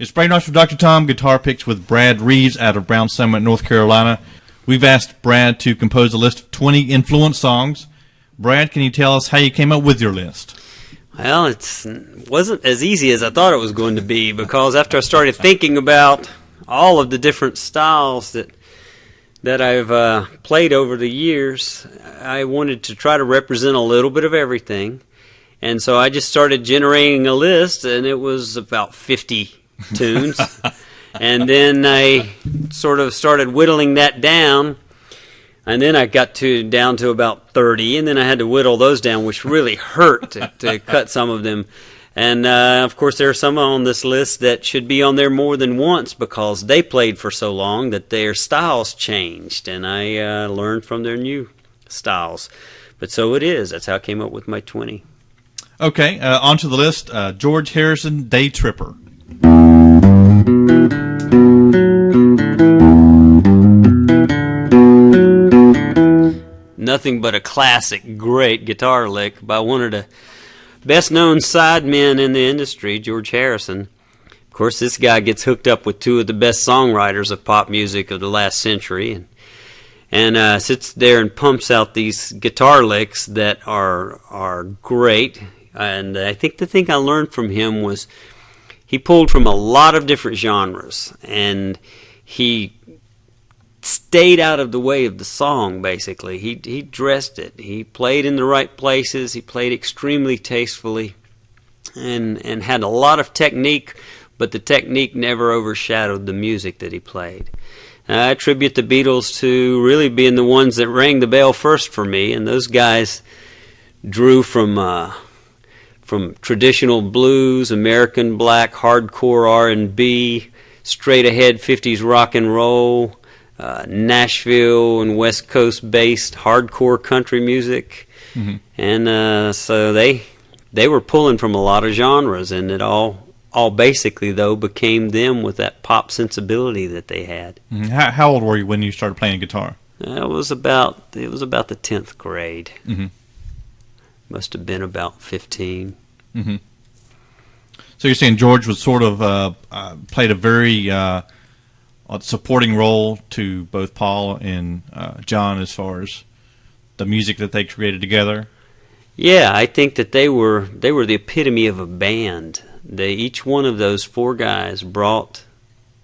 It's Brainwash with Dr. Tom, guitar picks with Brad Reaves out of Brown Summit, North Carolina. We've asked Brad to compose a list of 20 influence songs. Brad, can you tell us how you came up with your list? Well, it wasn't as easy as I thought it was going to be, because after I started thinking about all of the different styles that I've played over the years, I wanted to try to represent a little bit of everything. And so I just started generating a list, and it was about 50 tunes. And then I sort of started whittling that down, and then I got down to about 30, and then I had to whittle those down, which really hurt to cut some of them. And, of course, there are some on this list that should be on there more than once because they played for so long that their styles changed, and I learned from their new styles. But so it is. That's how I came up with my 20. Okay, onto the list, George Harrison, Day Tripper. Nothing but a classic, great guitar lick by one of the best-known sidemen in the industry, George Harrison. Of course, this guy gets hooked up with two of the best songwriters of pop music of the last century, and sits there and pumps out these guitar licks that are great. And I think the thing I learned from him was he pulled from a lot of different genres, and he stayed out of the way of the song, basically. He dressed it. He played in the right places. He played extremely tastefully and had a lot of technique, but the technique never overshadowed the music that he played. I attribute the Beatles to really being the ones that rang the bell first for me, and those guys drew from traditional blues, American black, hardcore R&B, straight-ahead 50s rock and roll, Nashville and West Coast based hardcore country music. Mm-hmm. And so they were pulling from a lot of genres, and it all basically though became them with that pop sensibility that they had. Mm-hmm. How old were you when you started playing guitar? It was about the 10th grade. Mm-hmm. Must have been about 15. Mm-hmm. So you're saying George was sort of played a very supporting role to both Paul and John as far as the music that they created together? Yeah, I think that they were the epitome of a band. Each one of those four guys brought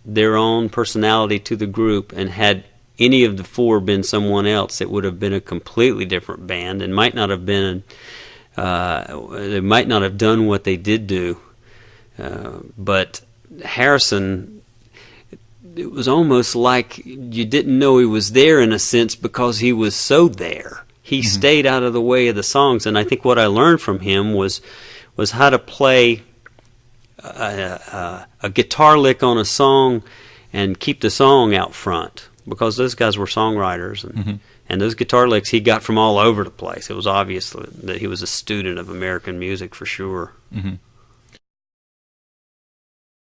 their own personality to the group, and had any of the four been someone else, it would have been a completely different band, and might not have been. They might not have done what they did do. But Harrison, it was almost like you didn't know he was there in a sense because he was so there. He mm-hmm. stayed out of the way of the songs, and I think what I learned from him was how to play a guitar lick on a song and keep the song out front, because those guys were songwriters, and mm-hmm. and those guitar licks he got from all over the place. It was obvious that he was a student of American music for sure. Mm-hmm.